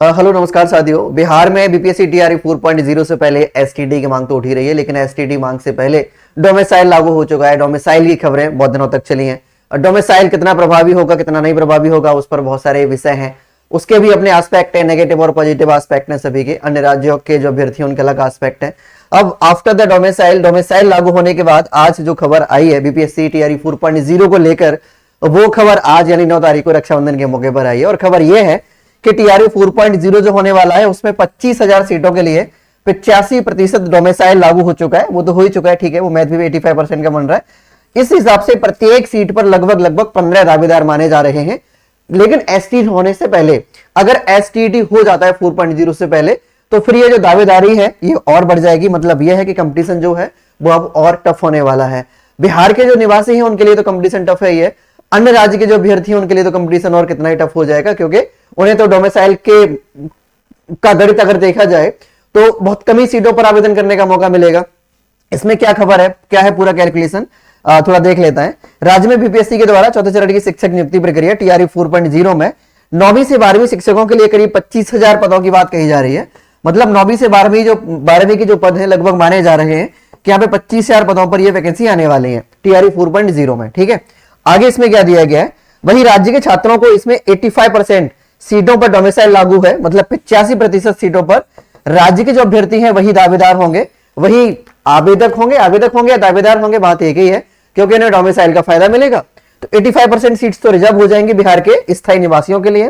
Hello नमस्कार साथियों। बिहार में बीपीएससी टीआरई 4.0 से पहले एसटीडी की मांग तो उठी रही है, लेकिन एसटीडी मांग से पहले डोमिसाइल लागू हो चुका है। डोमिसाइल की खबरें बहुत दिनों तक चली हैं। डोमिसाइल कितना प्रभावी होगा, कितना नहीं प्रभावी होगा, उस पर बहुत सारे विषय हैं। उसके भी अपने एस्पेक्ट है, नेगेटिव और पॉजिटिव एस्पेक्ट है सभी के। अन्य राज्यों के जो अभ्यर्थी उनके अलग एस्पेक्ट है। अब आफ्टर द डोमिसाइल लागू होने के बाद आज जो खबर आई है बीपीएससी टीआरई 4.0 को लेकर, वो खबर आज यानी 9 तारीख को रक्षाबंधन के मौके पर आई है। और खबर यह है कि टीआरई 4.0 जो होने वाला है उसमें 25,000 सीटों के लिए 85% डोमिसाइल लागू हो चुका है। वो तो हो ही चुका है, ठीक है, वो मैथ भी 85% का बन रहा है। इस हिसाब से प्रत्येक सीट पर लगभग 15 दावेदार माने जा रहे हैं। लेकिन एसटीडी होने से पहले, अगर एसटीडी हो जाता है 4.0 से पहले, तो फिर ये जो दावेदारी है ये और बढ़ जाएगी। मतलब ये है कि कंपटीशन जो है वो अब और टफ होने वाला है। बिहार के जो निवासी हैं उनके लिए तो कंपटीशन टफ है ही है। अन्य राज्य के जो अभ्यर्थी हैं उनके लिए तो कंपटीशन और कितना ही टफ हो जाएगा, क्योंकि उन्हें तो डोमिसाइल के का गणित अगर देखा जाए तो बहुत कम ही सीटों पर आवेदन करने का मौका मिलेगा। इसमें क्या खबर है, क्या है पूरा कैलकुलेशन, थोड़ा देख लेता है। राज्य में बीपीएससी के द्वारा चौथे चरण की शिक्षक नियुक्ति प्रक्रिया टीआरई 4.0 में 9वीं से 12वीं शिक्षकों के लिए करीब 25,000 पदों की बात कही जा रही है। मतलब 9वीं से 12वीं के जो पद हैं लगभग माने जा रहे हैं कि यहाँ पे 25,000 पदों पर ये वैकेंसी आने वाली है टीआरई 4.0 में। ठीक है, आगे इसमें क्या दिया गया है, वही राज्य के छात्रों को इसमें 85% सीटों पर डोमिसाइल लागू है। मतलब 85% सीटों पर राज्य के जो अभ्यर्थी हैं वही दावेदार होंगे, वही आवेदक होंगे या दावेदार होंगे, बात एक ही है, क्योंकि इन्हें डोमिसाइल का फायदा मिलेगा। तो 85% सीट्स तो रिजर्व हो जाएंगी बिहार के स्थायी निवासियों के लिए।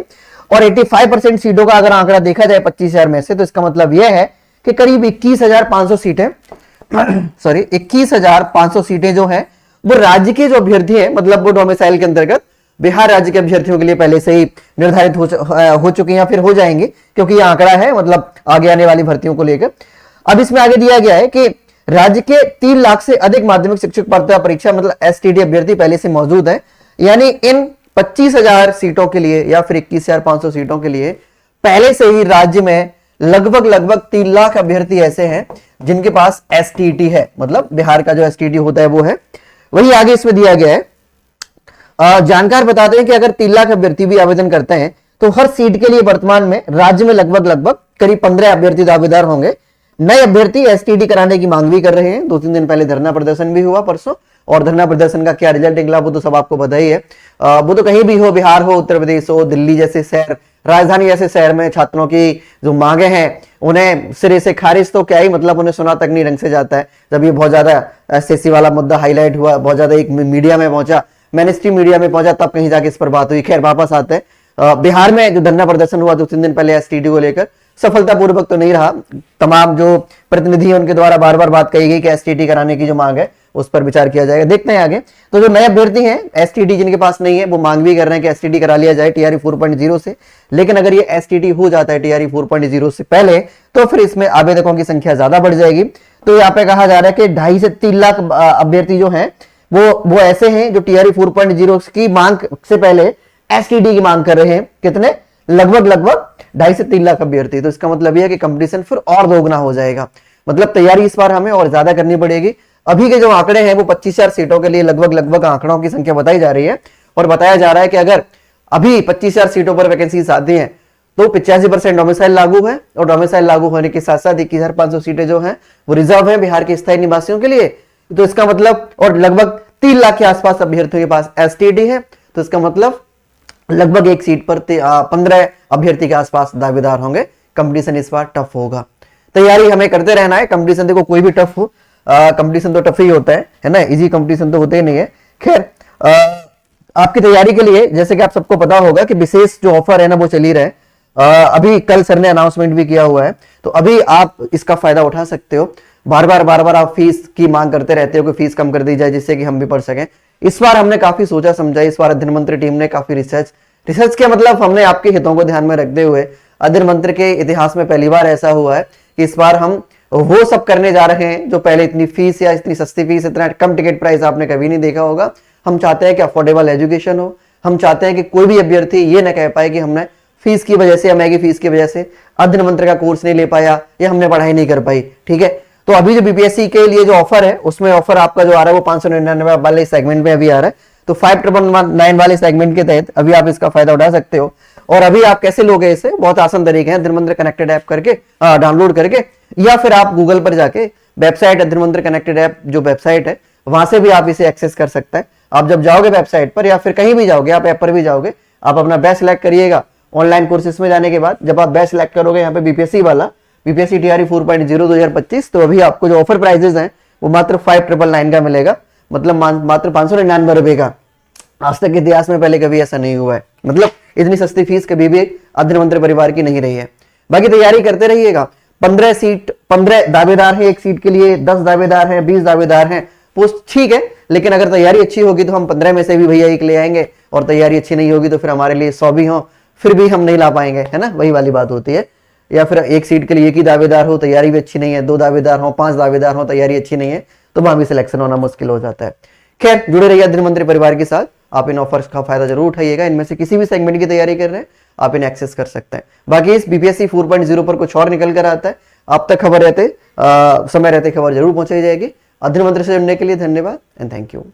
और 85% सीटों का अगर आंकड़ा देखा जाए 25,000 में से, तो इसका मतलब यह है कि करीब 21,500 सीटें 21,500 सीटें जो है वो राज्य के जो अभ्यर्थी हैं, मतलब वो डोमिसाइल के अंतर्गत बिहार राज्य के अभ्यर्थियों के लिए पहले से ही निर्धारित हो चुकी हैं या फिर हो जाएंगे, क्योंकि यह आंकड़ा है मतलब आगे आने वाली भर्तियों को लेकर। अब इसमें आगे दिया गया है कि राज्य के 3 लाख से अधिक माध्यमिक शिक्षक पात्रता परीक्षा मतलब एसटीडी अभ्यर्थी पहले से मौजूद है। यानी इन 25,000 सीटों के लिए या फिर 21,500 सीटों के लिए पहले से ही राज्य में लगभग 3 लाख अभ्यर्थी ऐसे हैं जिनके पास एसटीडी है। मतलब बिहार का जो एसटीडी होता है वो है। वही आगे इसमें दिया गया है, जानकार बताते हैं कि अगर 3 लाख अभ्यर्थी भी आवेदन करते हैं तो हर सीट के लिए वर्तमान में राज्य में लगभग करीब 15 अभ्यर्थी दावेदार होंगे। नए अभ्यर्थी एसटीडी कराने की मांग भी कर रहे हैं। 2-3 दिन पहले धरना प्रदर्शन भी हुआ परसों, और धरना प्रदर्शन का क्या रिजल्ट निकला वो तो सब आपको पता ही है। वो तो कहीं भी हो, बिहार हो, उत्तर प्रदेश हो, दिल्ली जैसे शहर, राजधानी जैसे शहर में छात्रों की जो मांगे हैं उन्हें सिरे से खारिज तो क्या ही, मतलब उन्हें सुना तक नहीं ढंग से जाता है। जब ये बहुत ज्यादा एसएससी वाला मुद्दा हाईलाइट हुआ, बहुत ज्यादा एक मीडिया में पहुंचा, मेनस्ट्रीम मीडिया में पहुंचा, तब कहीं जाके इस पर बात हुई। खैर वापस आते हैं। बिहार में जो धरना प्रदर्शन हुआ 2-3 दिन पहले एसटीडी को लेकर, सफलतापूर्वक तो नहीं रहा। तमाम जो प्रतिनिधि उनके द्वारा बार बार बात कही गई कि एसटीडी कराने की जो मांग है उस पर विचार किया जाएगा। देखते हैं आगे। तो जो नए अभ्यर्थी हैं एसटीडी जिनके पास नहीं है वो मांग भी कर रहे हैं कि एसटीडी करा लिया जाए टीआरई 4.0 से। लेकिन अगर ये एसटीडी हो जाता है टीआरई 4.0 से पहले, तो फिर इसमें आवेदकों की संख्या ज्यादा बढ़ जाएगी। तो यहाँ पे कहा जा रहा है कि 2.5 से 3 लाख अभ्यर्थी जो हैं वो ऐसे हैं जो टीआरई 4.0 की मांग से पहले एसटीडी की मांग कर रहे हैं। कितने? लगभग 2.5 से 3 लाख अभ्यर्थी। तो इसका मतलब यह है कि कंपटीशन फिर और दोगुना हो जाएगा। मतलब तैयारी इस बार हमें और ज्यादा करनी पड़ेगी। अभी के जो आंकड़े हैं वो 25,000 सीटों के लिए लगभग आंकड़ों की संख्या बताई जा रही है, और बताया जा रहा है कि अगर अभी 25,000 सीटों पर वैकेंसी आती है तो 85% डोमिसाइल लागू है, और डोमिसाइल लागू होने के साथ साथ 21,500 सीटें जो हैं वो रिजर्व है बिहार के स्थायी निवासियों के लिए। तो इसका मतलब, और लगभग 3 लाख के आसपास अभ्यर्थियों के पास एसटीडी है, तो इसका मतलब लगभग एक सीट पर 15 अभ्यर्थी के आसपास दावेदार होंगे। कंपटीशन इस बार टफ होगा। तैयारी हमें करते रहना है। कंपटीशन देखो कोई भी टफ हो, कंपटीशन तो टफ ही होता है ना, इजी कंपटीशन तो होते ही नहीं है। खैर आपकी तैयारी के लिए जैसे कि आप सबको पता होगा कि विशेष जो ऑफर है ना वो चल ही रहा है। अभी कल सर ने अनाउंसमेंट भी किया हुआ है, तो अभी आप इसका फायदा उठा सकते हो। बार बार आप फीस की मांग करते रहते हो कि फीस कम कर दी जाए जिससे कि हम भी पढ़ सकें। इस बार हमने काफी सोचा समझा, इस बार अध्ययन मंत्री टीम ने काफी रिसर्च के मतलब हमने आपके हितों को ध्यान में रखते हुए, अध्ययन मंत्र के इतिहास में पहली बार ऐसा हुआ है कि इस बार हम वो सब करने जा रहे हैं जो पहले इतनी फीस या इतनी सस्ती फीस, इतना कम टिकट प्राइस आपने कभी नहीं देखा होगा। हम चाहते हैं कि अफोर्डेबल एजुकेशन हो। हम चाहते हैं कि कोई भी अभ्यर्थी ये ना कह पाए कि हमने फीस की वजह से या मैगी फीस की वजह से अध्ययन मंत्र का कोर्स नहीं ले पाया या हमने पढ़ाई नहीं कर पाई। ठीक है, तो अभी जो बीपीएससी के लिए जो ऑफर है उसमें ऑफर आपका जो आ रहा है वो 599 वाले सेगमेंट में अभी आ रहा है। तो 5199 वाले सेगमेंट के तहत अभी आप इसका फायदा उठा सकते हो। और अभी आप कैसे लोगे इसे, बहुत आसान तरीके हैं, धनवंतरि कनेक्टेड ऐप करके डाउनलोड करके, या फिर आप गूगल पर जाके वेबसाइट धनवंतरि कनेक्टेड ऐप जो वेबसाइट है वहां से भी आप इसे एक्सेस कर सकते हैं। आप जब जाओगे वेबसाइट पर या फिर कहीं भी जाओगे, आप ऐप पर भी जाओगे, आप अपना बैच सिलेक्ट करिएगा। ऑनलाइन कोर्सेज में जाने के बाद जब आप बैच सिलेक्ट करोगे यहाँ पे बीपीएससी वाला, बीपीएससी टीआरई 4.0 2025, तो अभी आपको जो ऑफर प्राइजेस हैं वो मात्र 5999 का मिलेगा, मतलब मात्र 599 रुपए का। आज तक इतिहास में पहले कभी ऐसा नहीं हुआ है, मतलब इतनी सस्ती फीस कभी भी धनवंतरि परिवार की नहीं रही है। बाकी तैयारी करते रहिएगा। 15 सीट, 15 दावेदार है एक सीट के लिए, 10 दावेदार हैं, 20 दावेदार हैं, पोस्ट ठीक है, लेकिन अगर तैयारी अच्छी होगी तो हम 15 में से भी भैया एक ले आएंगे, और तैयारी अच्छी नहीं होगी तो फिर हमारे लिए 100 भी हो, फिर भी हम नहीं ला पाएंगे, है ना, वही वाली बात होती है। या फिर एक सीट के लिए एक ही दावेदार हो, तैयारी भी अच्छी नहीं है, 2 दावेदार हो, 5 दावेदार हो, तैयारी अच्छी नहीं है, तो वहां भी सिलेक्शन होना मुश्किल हो जाता है। खैर, जुड़े रहिए धनवंतरि परिवार के साथ, आप इन ऑफर्स का फायदा जरूर उठाइएगा। इनमें से किसी भी सेगमेंट की तैयारी कर रहे हैं आप इन्हें एक्सेस कर सकते हैं। बाकी इस बीपीएससी 4.0 पर कुछ और निकल कर आता है, आप तक खबर रहते समय रहते खबर जरूर पहुंचाई जाएगी। धनवंतरि से जुड़ने के लिए धन्यवाद एंड थैंक यू।